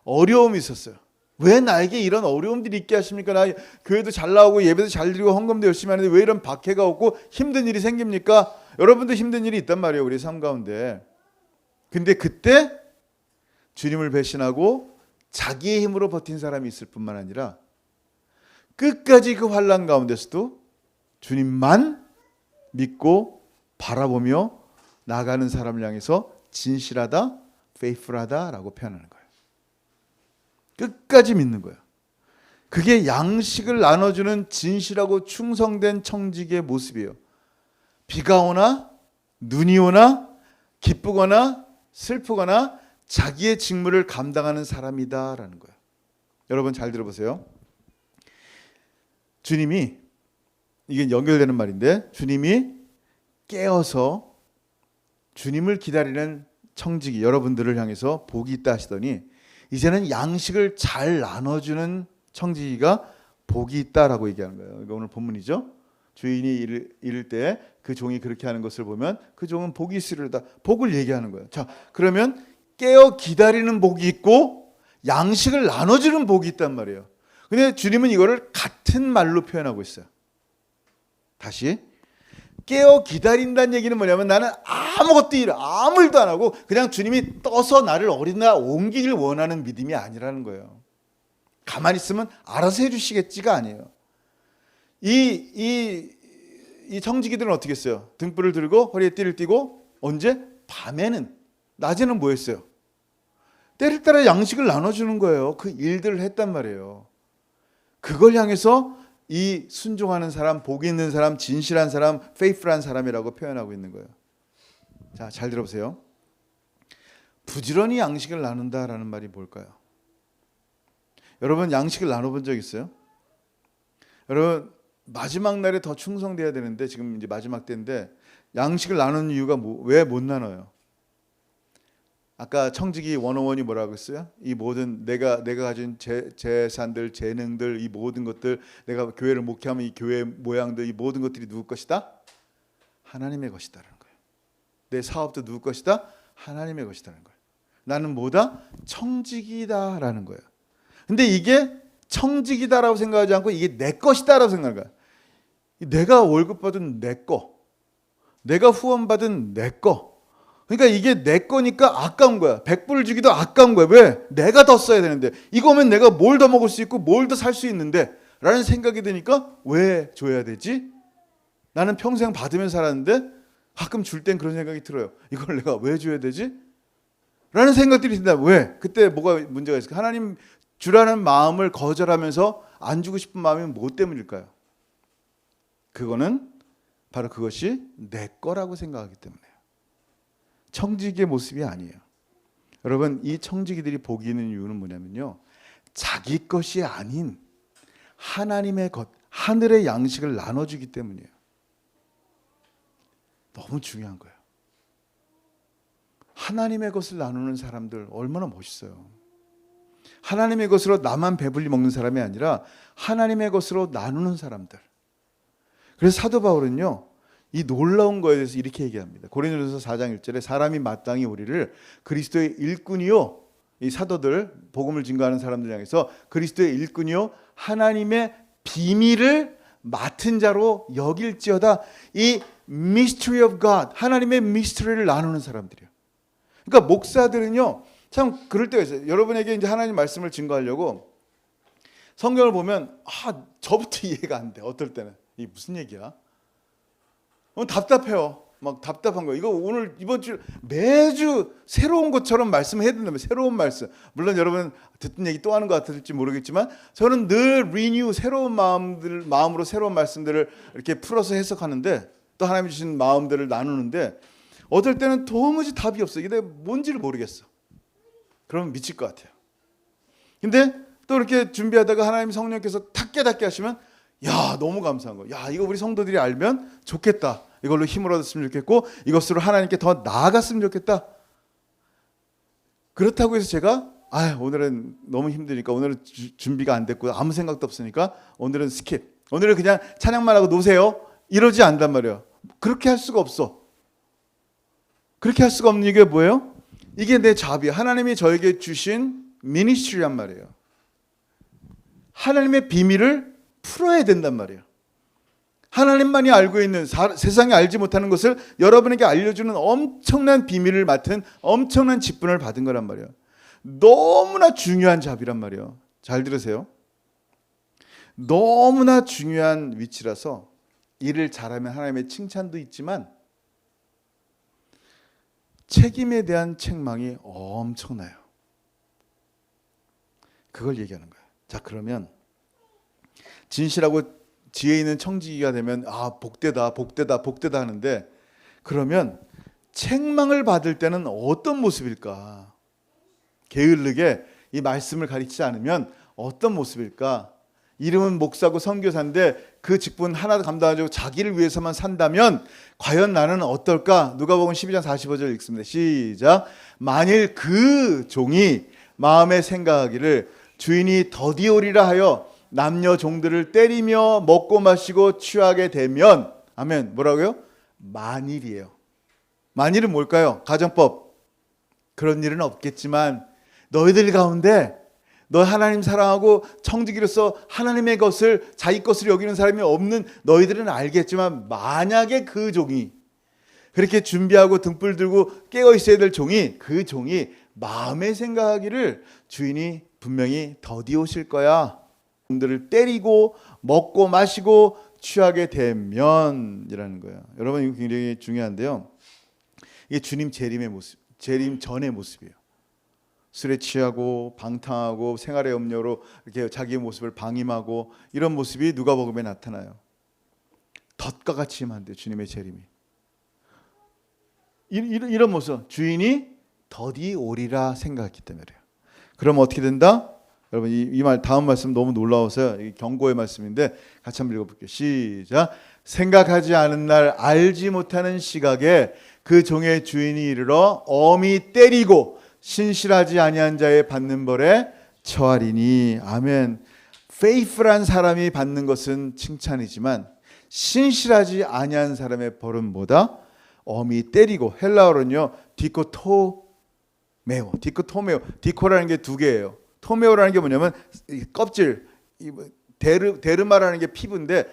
어려움이 있었어요. 왜 나에게 이런 어려움들이 있게 하십니까? 나 교회도 잘 나오고 예배도 잘 드리고 헌금도 열심히 하는데 왜 이런 박해가 오고 힘든 일이 생깁니까? 여러분도 힘든 일이 있단 말이에요, 우리 삶 가운데. 근데 그때 주님을 배신하고 자기의 힘으로 버틴 사람이 있을 뿐만 아니라 끝까지 그 환난 가운데서도 주님만 믿고 바라보며 나가는 사람을 향해서 진실하다, faithful하다라고 표현하는 거예요. 끝까지 믿는 거예요. 그게 양식을 나눠주는 진실하고 충성된 청지기의 모습이에요. 비가 오나 눈이 오나 기쁘거나 슬프거나 자기의 직무를 감당하는 사람이다라는 거예요. 여러분 잘 들어보세요. 주님이, 이게 연결되는 말인데, 주님이 깨어서 주님을 기다리는 청지기 여러분들을 향해서 복이 있다 하시더니 이제는 양식을 잘 나눠주는 청지기가 복이 있다라고 얘기하는 거예요. 이거 오늘 본문이죠. 주인이 이를 때 그 종이 그렇게 하는 것을 보면 그 종은 복이 있으리로다. 복을 얘기하는 거예요. 자, 그러면 깨어 기다리는 복이 있고 양식을 나눠주는 복이 있단 말이에요. 근데 주님은 이거를 같은 말로 표현하고 있어요. 다시, 깨어 기다린다는 얘기는 뭐냐면 나는 아무 일도 안 하고 그냥 주님이 떠서 나를 어디나 옮기길 원하는 믿음이 아니라는 거예요. 가만히 있으면 알아서 해주시겠지가 아니에요. 이 청지기들은 어떻게 했어요? 등불을 들고 허리에 띠를 띠고 언제? 밤에는. 낮에는 뭐 했어요? 때를 따라 양식을 나눠주는 거예요. 그 일들을 했단 말이에요. 그걸 향해서 이 순종하는 사람, 복이 있는 사람, 진실한 사람, faithful한 사람이라고 표현하고 있는 거예요. 자, 잘 들어보세요. 부지런히 양식을 나눈다라는 말이 뭘까요? 여러분 양식을 나눠본 적 있어요? 여러분 마지막 날에 더 충성돼야 되는데 지금 이제 마지막 때인데 양식을 나누는 이유가 왜 못 나눠요? 아까 청지기 101이 뭐라고 했어요? 이 모든 내가 가진 재산들, 재능들, 이 모든 것들, 내가 교회를 목회하면 이 교회 모양들, 이 모든 것들이 누구 것이다? 하나님의 것이다라는 거예요. 내 사업도 누구 것이다? 하나님의 것이다라는 거예요. 나는 뭐다? 청지기다라는 거예요. 근데 이게 청지기다라고 생각하지 않고 이게 내 것이다라고 생각하는 거예요. 내가 월급 받은 내 거, 내가 후원 받은 내 거. 그러니까 이게 내 거니까 아까운 거야. 100불 주기도 아까운 거야. 왜? 내가 더 써야 되는데. 이거면 내가 뭘 더 먹을 수 있고 뭘 더 살 수 있는데 라는 생각이 드니까 왜 줘야 되지? 나는 평생 받으면서 살았는데 가끔 줄 땐 그런 생각이 들어요. 이걸 내가 왜 줘야 되지? 라는 생각들이 든다. 왜? 그때 뭐가 문제가 있을까? 하나님 주라는 마음을 거절하면서 안 주고 싶은 마음이 뭐 때문일까요? 그거는 바로 그것이 내 거라고 생각하기 때문에요. 청지기의 모습이 아니에요. 여러분 이 청지기들이 복이 있는 이유는 뭐냐면요, 자기 것이 아닌 하나님의 것, 하늘의 양식을 나눠주기 때문이에요. 너무 중요한 거예요. 하나님의 것을 나누는 사람들 얼마나 멋있어요. 하나님의 것으로 나만 배불리 먹는 사람이 아니라 하나님의 것으로 나누는 사람들. 그래서 사도 바울은요, 이 놀라운 거에 대해서 이렇게 얘기합니다. 고린도전서 4장 1절에 사람이 마땅히 우리를 그리스도의 일꾼이요, 이 사도들 복음을 증거하는 사람들 향해서 그리스도의 일꾼이요 하나님의 비밀을 맡은 자로 여길지어다. 이 mystery of God, 하나님의 미스터리를 나누는 사람들이에요. 그러니까 목사들은요 참 그럴 때가 있어요. 여러분에게 이제 하나님 말씀을 증거하려고 성경을 보면 저부터 이해가 안 돼. 어떨 때는 이게 무슨 얘기야? 답답해요. 막 답답한 거예요. 이거 오늘 이번 주 매주 새로운 것처럼 말씀해야 된다면 새로운 말씀. 물론 여러분 듣던 얘기 또 하는 것 같을지 모르겠지만 저는 늘 리뉴 새로운 마음으로 새로운 말씀들을 이렇게 풀어서 해석하는데 또 하나님 주신 마음들을 나누는데 어떨 때는 도무지 답이 없어. 이게 뭔지를 모르겠어. 그러면 미칠 것 같아요. 근데 또 이렇게 준비하다가 하나님 성령께서 탁 깨닫게 하시면 야 너무 감사한 거야. 야 이거 우리 성도들이 알면 좋겠다. 이걸로 힘을 얻었으면 좋겠고 이것으로 하나님께 더 나아갔으면 좋겠다. 그렇다고 해서 제가 오늘은 너무 힘드니까 오늘은 준비가 안 됐고 아무 생각도 없으니까 오늘은 스킵. 오늘은 그냥 찬양만 하고 노세요. 이러지 않단 말이에요. 그렇게 할 수가 없어. 그렇게 할 수가 없는 이게 뭐예요? 이게 내 자비야. 하나님이 저에게 주신 미니스트리란 말이에요. 하나님의 비밀을 풀어야 된단 말이에요. 하나님만이 알고 있는 세상이 알지 못하는 것을 여러분에게 알려주는 엄청난 비밀을 맡은 엄청난 직분을 받은 거란 말이에요. 너무나 중요한 자비란 말이에요. 잘 들으세요. 너무나 중요한 위치라서 일을 잘하면 하나님의 칭찬도 있지만 책임에 대한 책망이 엄청나요. 그걸 얘기하는 거예요. 자, 그러면 진실하고 지혜 있는 청지기가 되면 복되다 하는데 그러면 책망을 받을 때는 어떤 모습일까? 게을르게 이 말씀을 가르치지 않으면 어떤 모습일까? 이름은 목사고 선교사인데 그 직분 하나도 감당하지 않고 자기를 위해서만 산다면 과연 나는 어떨까? 누가복음 12장 45절 읽습니다. 시작. 만일 그 종이 마음에 생각하기를 주인이 더디오리라 하여 남녀 종들을 때리며 먹고 마시고 취하게 되면 아멘. 뭐라고요? 만일이에요. 만일은 뭘까요? 가정법. 그런 일은 없겠지만 너희들 가운데 너 하나님 사랑하고 청지기로서 하나님의 것을 자기 것으로 여기는 사람이 없는 너희들은 알겠지만 만약에 그 종이 그렇게 준비하고 등불 들고 깨어 있어야 될 종이 그 종이 마음에 생각하기를 주인이 분명히 더디 오실 거야. 종들을 때리고 먹고 마시고 취하게 되면이라는 거예요. 여러분 이거 굉장히 중요한데요. 이게 주님 재림의 모습, 재림 전의 모습이에요. 술에 취하고 방탕하고 생활의 염려로 이렇게 자기의 모습을 방임하고 이런 모습이 누가복음에 나타나요. 덫과 같이 임한대요. 주님의 재림이. 이런 모습 주인이 더디 오리라 생각했기 때문에요. 그럼 어떻게 된다? 여러분 이 말 다음 말씀 너무 놀라워서 경고의 말씀인데 같이 한번 읽어볼게요. 시작. 생각하지 않은 날 알지 못하는 시각에 그 종의 주인이 이르러 엄히 때리고 신실하지 아니한 자의 받는 벌에 처하리니. 아멘. faithful한 사람이 받는 것은 칭찬이지만 신실하지 아니한 사람의 벌은 뭐다? 엄히 때리고. 헬라어로는요 디코토메오. 디코라는 게 두 개예요. 토메오라는 게 뭐냐면 껍질, 데르마라는 게 피부인데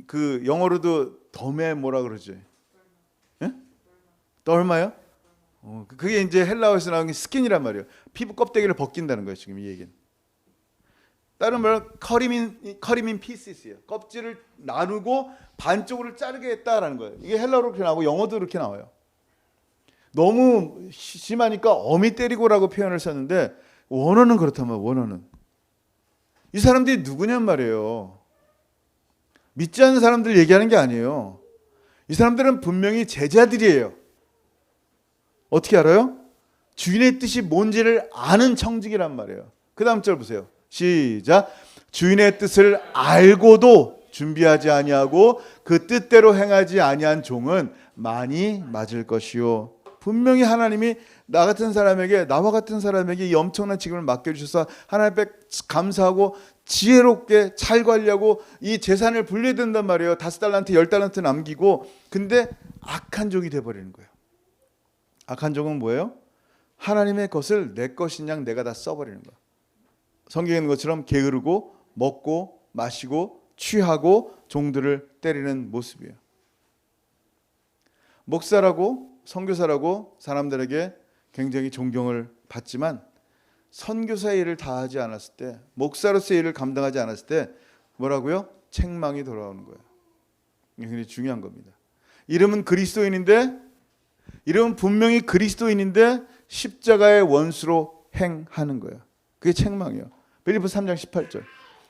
그 영어로도 덤에 뭐라 그러지? 예? 덜마요? 그게 이제 헬라어에서 나온 게 스킨이란 말이에요. 피부 껍데기를 벗긴다는 거예요. 지금 이 얘기는. 다른 말로 커리민 피시스예요. 껍질을 나누고 반쪽으로 자르게 했다라는 거예요. 이게 헬라어로 그렇게 나오고 영어도 그렇게 나와요. 너무 심하니까 어미 때리고라고 표현을 썼는데 원어는 그렇다면 원어는 이 사람들이 누구냔 말이에요. 믿지 않는 사람들 얘기하는 게 아니에요. 이 사람들은 분명히 제자들이에요. 어떻게 알아요? 주인의 뜻이 뭔지를 아는 청지기란 말이에요. 그 다음 절 보세요. 시작. 주인의 뜻을 알고도 준비하지 아니하고 그 뜻대로 행하지 아니한 종은 많이 맞을 것이요. 분명히 하나님이 나와 같은 사람에게 이 엄청난 직분을 맡겨주셔서 하나님 앞에 감사하고 지혜롭게 잘 관리하고 이 재산을 분리해야 된단 말이에요. 5달란트 10달란트 남기고. 근데 악한 종이 돼버리는 거예요. 악한 종은 뭐예요? 하나님의 것을 내 것인 양 내가 다 써버리는 거예요. 성경에 있는 것처럼 게으르고 먹고 마시고 취하고 종들을 때리는 모습이에요. 목사라고 선교사라고 사람들에게 굉장히 존경을 받지만 선교사의 일을 다 하지 않았을 때, 목사로서의 일을 감당하지 않았을 때 뭐라고요? 책망이 돌아오는 거예요. 이게 굉장히 중요한 겁니다. 이름은 그리스도인인데, 이름은 분명히 그리스도인인데 십자가의 원수로 행하는 거예요. 그게 책망이에요. 빌립보서 3장 18절.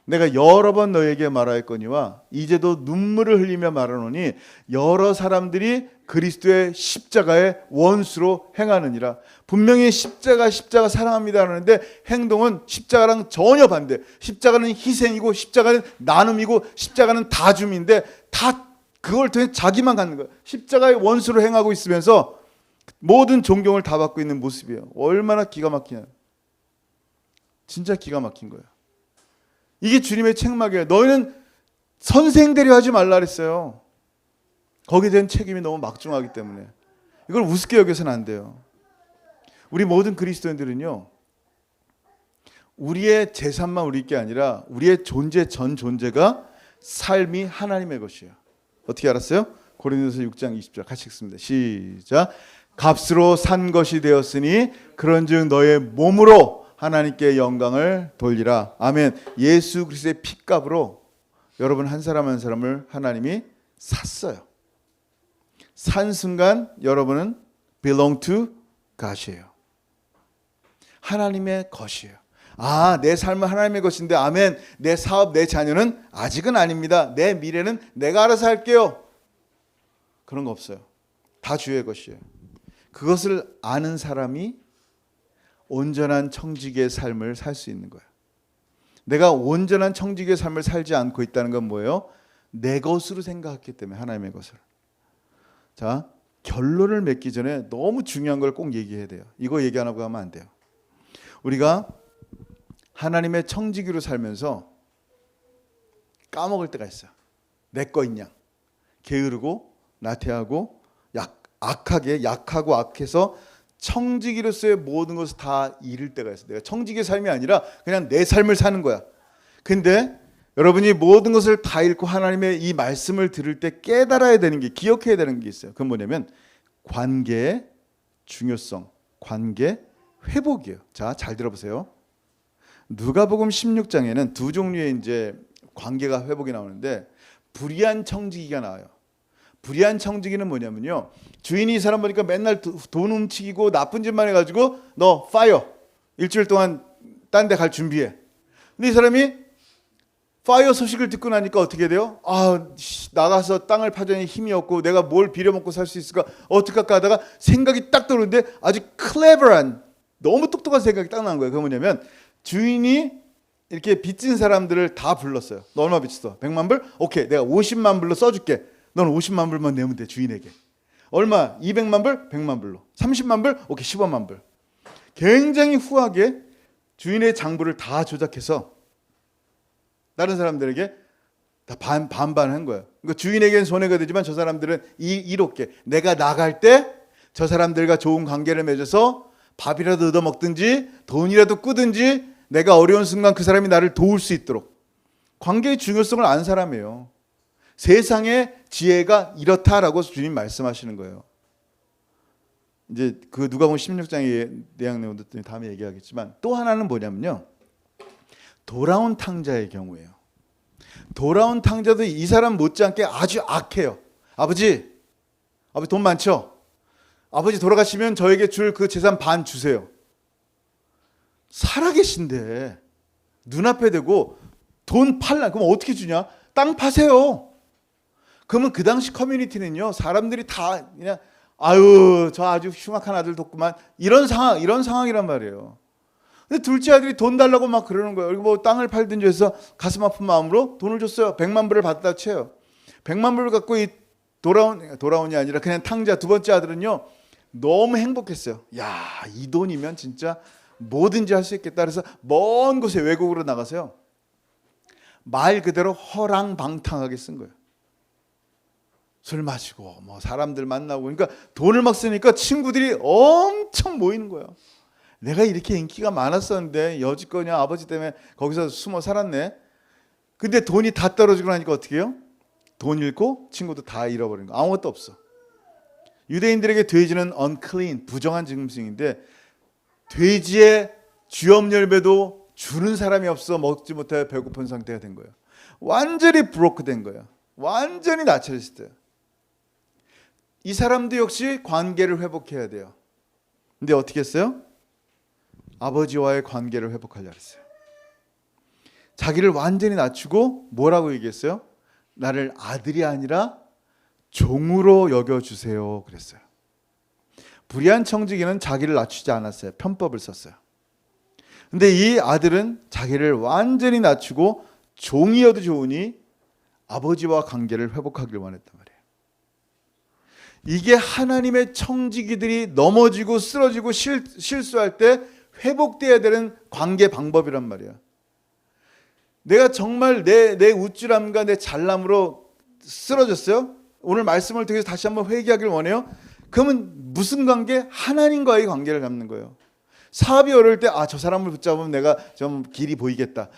내가 여러 번 너에게 말하였거니와 이제도 눈물을 흘리며 말하노니 여러 사람들이 그리스도의 십자가의 원수로 행하느니라. 분명히 십자가 사랑합니다 하는데 행동은 십자가랑 전혀 반대. 십자가는 희생이고 십자가는 나눔이고 십자가는 다줌인데 다 그걸 통해 자기만 갖는 거예요. 십자가의 원수로 행하고 있으면서 모든 존경을 다 받고 있는 모습이에요. 얼마나 기가 막히냐. 진짜 기가 막힌 거예요. 이게 주님의 책망이에요. 너희는 선생 되려 하지 말라 그랬어요. 거기에 대한 책임이 너무 막중하기 때문에 이걸 우습게 여겨서는 안 돼요. 우리 모든 그리스도인들은요, 우리의 재산만 우리 게 아니라 우리의 존재 전 존재가 삶이 하나님의 것이에요. 어떻게 알았어요? 고린도서 6장 20절 같이 읽습니다. 시작. 값으로 산 것이 되었으니 그런즉 너의 몸으로 하나님께 영광을 돌리라. 아멘. 예수 그리스도의 피값으로 여러분 한 사람 한 사람을 하나님이 샀어요. 산 순간 여러분은 belong to God이에요. 하나님의 것이에요. 아, 내 삶은 하나님의 것인데 아멘. 내 사업, 내 자녀는 아직은 아닙니다. 내 미래는 내가 알아서 할게요. 그런 거 없어요. 다 주의 것이에요. 그것을 아는 사람이 온전한 청지기의 삶을 살 수 있는 거예요. 내가 온전한 청지기의 삶을 살지 않고 있다는 건 뭐예요? 내 것으로 생각했기 때문에 하나님의 것을. 자, 결론을 맺기 전에 너무 중요한 걸 꼭 얘기해야 돼요. 이거 얘기 안 하고 가면 안 돼요. 우리가 하나님의 청지기로 살면서 까먹을 때가 있어요. 내 거인 양. 게으르고 나태하고 약하고 악해서 청지기로서의 모든 것을 다 잃을 때가 있어요. 내가 청지기의 삶이 아니라 그냥 내 삶을 사는 거야. 근데 여러분이 모든 것을 다 잃고 하나님의 이 말씀을 들을 때 깨달아야 되는 게, 기억해야 되는 게 있어요. 그건 뭐냐면 관계의 중요성, 관계 회복이에요. 자, 잘 들어보세요. 누가복음 16장에는 두 종류의 이제 관계가 회복이 나오는데 불의한 청지기가 나와요. 불의한 청지기는 뭐냐면요, 주인이 이 사람 보니까 맨날 돈 훔치고 나쁜 짓만 해가지고 너 파이어, 일주일 동안 딴 데 갈 준비해. 근데 이 사람이 파이어 소식을 듣고 나니까 어떻게 돼요? 아, 나가서 땅을 파자니 힘이 없고 내가 뭘 빌어먹고 살 수 있을까 어떻게 할까 하다가 생각이 딱 떠오르는데 아주 클레버한, 너무 똑똑한 생각이 딱 나는 거예요. 그게 뭐냐면 주인이 이렇게 빚진 사람들을 다 불렀어요. 너 얼마 빚졌어? 100만 불? 오케이, 내가 50만 불로 써줄게. 넌 50만 불만 내면 돼, 주인에게. 얼마? 200만 불? 100만 불로. 30만 불? 오케이, 15만 불. 굉장히 후하게 주인의 장부를 다 조작해서 다른 사람들에게 다 반반한 거예요. 그러니까 주인에게는 손해가 되지만 저 사람들은 이롭게 내가 나갈 때 저 사람들과 좋은 관계를 맺어서 밥이라도 얻어먹든지 돈이라도 꾸든지 내가 어려운 순간 그 사람이 나를 도울 수 있도록. 관계의 중요성을 아는 사람이에요. 세상의 지혜가 이렇다라고 주님 말씀하시는 거예요. 이제 그 누가복음 16장의 내용 내용도 다음에 얘기하겠지만 또 하나는 뭐냐면요, 돌아온 탕자의 경우예요. 돌아온 탕자도 이 사람 못지않게 아주 악해요. 아버지 돈 많죠? 아버지 돌아가시면 저에게 줄 그 재산 반 주세요. 살아계신데 눈앞에 대고 돈 팔라. 그럼 어떻게 주냐? 땅 파세요. 그러면 그 당시 커뮤니티는요, 사람들이 다 그냥 아유 저 아주 흉악한 아들 뒀구만, 이런 상황이란 말이에요. 근데 둘째 아들이 돈 달라고 막 그러는 거예요. 그리고 뭐 땅을 팔든지 해서 가슴 아픈 마음으로 돈을 줬어요. 100만 불을 받다 쳐요. 100만 불을 갖고 이 돌아온이 아니라 그냥 탕자 두 번째 아들은요 너무 행복했어요. 야, 이 돈이면 진짜 뭐든지 할 수 있겠다. 그래서 먼 곳에 외국으로 나가서요, 말 그대로 허랑방탕하게 쓴 거예요. 술 마시고 뭐 사람들 만나고, 그러니까 돈을 막 쓰니까 친구들이 엄청 모이는 거예요. 내가 이렇게 인기가 많았었는데 여지껏냐 아버지 때문에 거기서 숨어 살았네. 근데 돈이 다 떨어지고 나니까 어떻게 해요? 돈 잃고 친구도 다 잃어버린 거. 아무것도 없어. 유대인들에게 돼지는 unclean, 부정한 짐승인데 돼지의 쥐업 열매도 주는 사람이 없어 먹지 못해 배고픈 상태가 된 거예요. 완전히 브로크 된 거예요. 완전히 나처졌을 때. 이 사람도 역시 관계를 회복해야 돼요. 근데 어떻게 했어요? 아버지와의 관계를 회복하려고 했어요. 자기를 완전히 낮추고 뭐라고 얘기했어요? 나를 아들이 아니라 종으로 여겨주세요 그랬어요. 불의한 청지기는 자기를 낮추지 않았어요. 편법을 썼어요. 근데 이 아들은 자기를 완전히 낮추고 종이어도 좋으니 아버지와 관계를 회복하기를 원했단 말이에요. 이게 하나님의 청지기들이 넘어지고 쓰러지고 실수할 때 회복돼야 되는 관계 방법이란 말이에요. 내가 정말 내 우쭐함과 내 잘남으로 쓰러졌어요. 오늘 말씀을 통해서 다시 한번 회개하기를 원해요. 그러면 무슨 관계? 하나님과의 관계를 갖는 거예요. 사업이 어려울 때 저 사람을 붙잡으면 내가 좀 길이 보이겠다.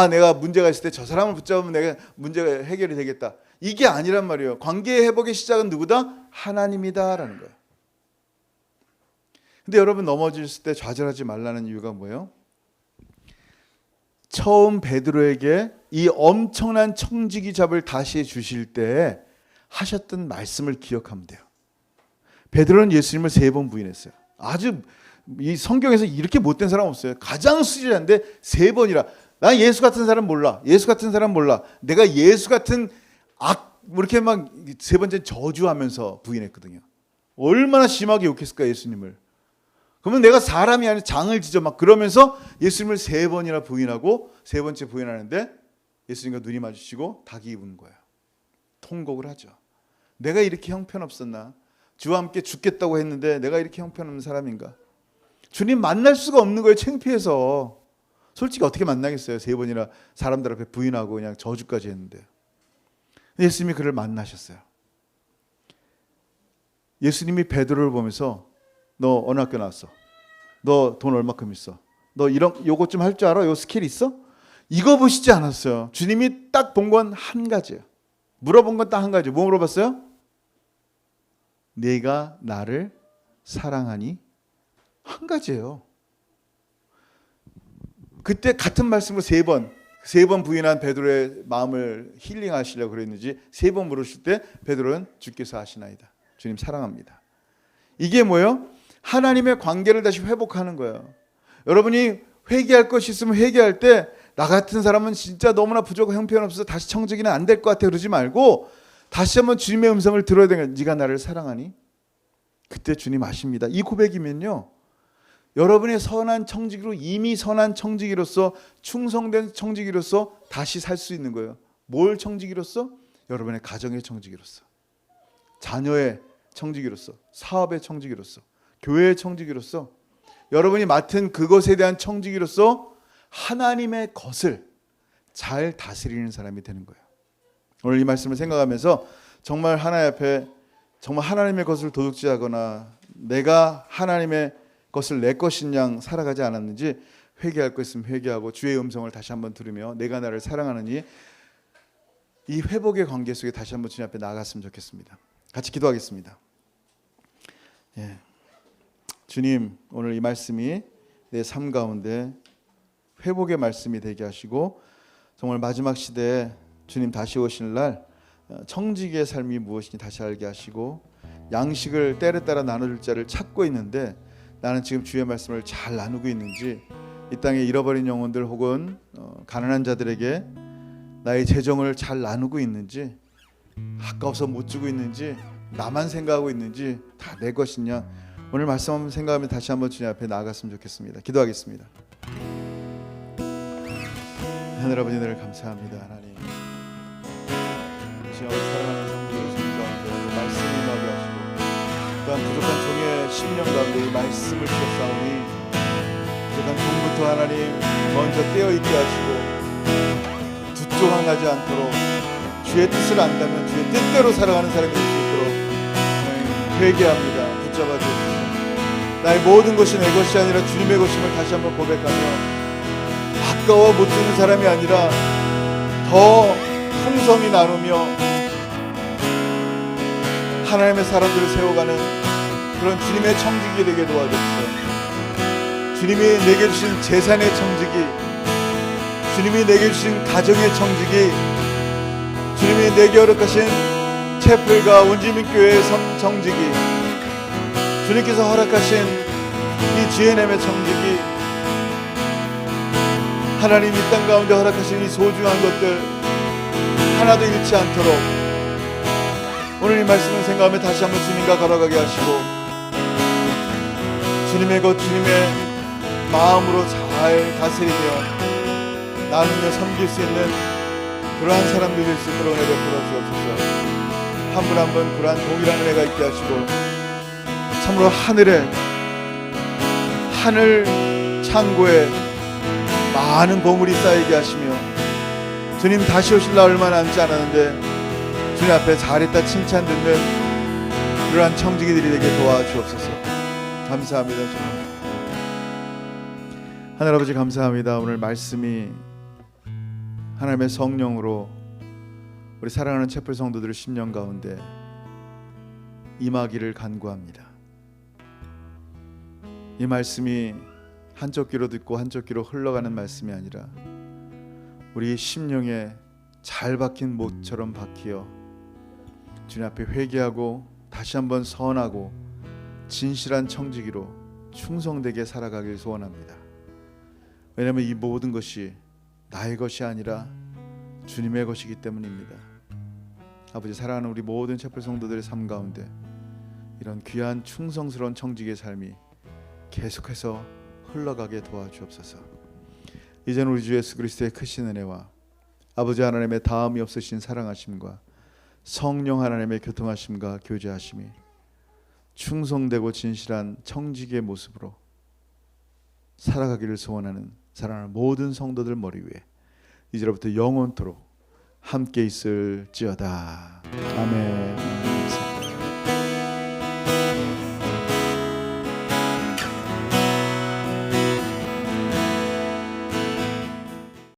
내가 문제가 있을 때 저 사람을 붙잡으면 내가 문제가 해결이 되겠다. 이게 아니란 말이에요. 관계 회복의 시작은 누구다? 하나님이다라는 거예요. 근데 여러분 넘어졌을 때 좌절하지 말라는 이유가 뭐예요? 처음 베드로에게 이 엄청난 청지기 잡을 다시 주실 때 하셨던 말씀을 기억하면 돼요. 베드로는 예수님을 3번 부인했어요. 아주 이 성경에서 이렇게 못된 사람 없어요. 가장 수지한데 3번이라. 나 예수 같은 사람 몰라. 예수 같은 사람 몰라. 내가 예수 같은 이렇게 막 3번째 저주하면서 부인했거든요. 얼마나 심하게 욕했을까 예수님을. 그러면 내가 사람이 아니라 장을 지져 막 그러면서 예수님을 3번이나 부인하고 3번째 부인하는데 예수님과 눈이 마주치고 닭이 입은 거예요. 통곡을 하죠. 내가 이렇게 형편없었나? 주와 함께 죽겠다고 했는데 내가 이렇게 형편없는 사람인가? 주님 만날 수가 없는 거예요. 창피해서. 솔직히 어떻게 만나겠어요? 3번이나 사람들 앞에 부인하고 그냥 저주까지 했는데. 예수님이 그를 만나셨어요. 예수님이 베드로를 보면서 너 어느 학교 나왔어? 너 돈 얼마큼 있어? 너 요거 좀 할 줄 알아? 요 스킬 있어? 이거 보시지 않았어요. 주님이 딱 본 건 한 가지예요. 물어본 건 딱 한 가지. 뭐 물어봤어요? 네가 나를 사랑하니? 한 가지예요. 그때 같은 말씀을 3번 부인한 베드로의 마음을 힐링하시려고 그랬는지 3번 물으실 때 베드로는 주께서 아시나이다. 주님 사랑합니다. 이게 뭐예요? 하나님의 관계를 다시 회복하는 거예요. 여러분이 회개할 것이 있으면 회개할 때 나 같은 사람은 진짜 너무나 부족하고 형편없어서 다시 청지기는 안 될 것 같아 그러지 말고 다시 한번 주님의 음성을 들어야 되는 거예요. 네가 나를 사랑하니? 그때 주님 아십니다. 이 고백이면요. 여러분의 선한 청지기로 이미 선한 청지기로서 충성된 청지기로서 다시 살 수 있는 거예요. 뭘 청지기로서? 여러분의 가정의 청지기로서, 자녀의 청지기로서, 사업의 청지기로서, 교회의 청지기로서, 여러분이 맡은 그것에 대한 청지기로서 하나님의 것을 잘 다스리는 사람이 되는 거예요. 오늘 이 말씀을 생각하면서 정말 하나님 앞에 정말 하나님의 것을 도둑질하거나 내가 하나님의 것을 내 것인 양 살아가지 않았는지 회개할 것 있으면 회개하고 주의 음성을 다시 한번 들으며 내가 나를 사랑하느니 이 회복의 관계 속에 다시 한번 주님 앞에 나아갔으면 좋겠습니다. 같이 기도하겠습니다. 주님, 오늘 이 말씀이 내 삶 가운데 회복의 말씀이 되게 하시고 정말 마지막 시대에 주님 다시 오실 날 청지기의 삶이 무엇인지 다시 알게 하시고 양식을 때에 따라 나눠줄 자를 찾고 있는데 나는 지금 주의 말씀을 잘 나누고 있는지, 이 땅에 잃어버린 영혼들 혹은 가난한 자들에게 나의 재정을 잘 나누고 있는지, 아까워서 못 주고 있는지, 나만 생각하고 있는지 다 내 것이냐, 오늘 말씀 한번 생각하면 다시 한번 주님 앞에 나아갔으면 좋겠습니다. 기도하겠습니다. 하늘 아버지, 늘 감사합니다. 하나님, 주여 사랑하는 성도들 가운데 말씀을 임하게 하시고 또한 부족한 종의 심령 가운데 이 말씀을 주셨사오니 부족한 종부터 하나님 먼저 떼어있게 하시고 두쪽항하지 않도록 주의 뜻을 안다면 주의 뜻대로 살아가는 사람이 될 수 있도록 회개합니다. 붙잡아 주옵소서. 나의 모든 것이 내 것이 아니라 주님의 것임을 다시 한번 고백하며 아까워 못 주는 사람이 아니라 더 풍성히 나누며 하나님의 사람들을 세워가는 그런 주님의 청지기 되게 도와주옵소서. 주님이 내게 주신 재산의 청지기, 주님이 내게 주신 가정의 청지기, 주님이 내게 허락하신 채플과 원주민교회의 정직이, 주님께서 허락하신 이 GNM의 정직이, 하나님 이 땅 가운데 허락하신 이 소중한 것들 하나도 잃지 않도록 오늘 이 말씀을 생각하며 다시 한번 주님과 걸어가게 하시고, 주님의 것 주님의 마음으로 잘 다스리며 나누며 섬길 수 있는 그러한 사람들이 될 수 있도록 은혜 베풀어 주옵소서. 한 분 한 분 그러한 동일한 은혜가 있게 하시고, 참으로 하늘 창고에 많은 보물이 쌓이게 하시며, 주님 다시 오실 날 얼마 남지 않았는데 주님 앞에 잘했다 칭찬 듣는 그러한 청지기들이 되게 도와주옵소서. 감사합니다. 주님 하늘 아버지 감사합니다. 오늘 말씀이 하나님의 성령으로 우리 사랑하는 채플 성도들의 심령 가운데 임하기를 간구합니다. 이 말씀이 한쪽 귀로 듣고 한쪽 귀로 흘러가는 말씀이 아니라 우리 심령에 잘 박힌 못처럼 박히어 주님 앞에 회개하고 다시 한번 선하고 진실한 청지기로 충성되게 살아가길 소원합니다. 왜냐하면 이 모든 것이 나의 것이 아니라 주님의 것이기 때문입니다. 아버지, 사랑하는 우리 모든 채플 성도들의 삶 가운데 이런 귀한 충성스러운 청지기의 삶이 계속해서 흘러가게 도와주옵소서. 이제는 우리 주 예수 그리스도의 크신 은혜와 아버지 하나님의 다음이 없으신 사랑하심과 성령 하나님의 교통하심과 교제하심이 충성되고 진실한 청지기의 모습으로 살아가기를 소원하는 사랑하는 모든 성도들 머리 위에 이제로부터 영원토록 함께 있을지어다. 아멘.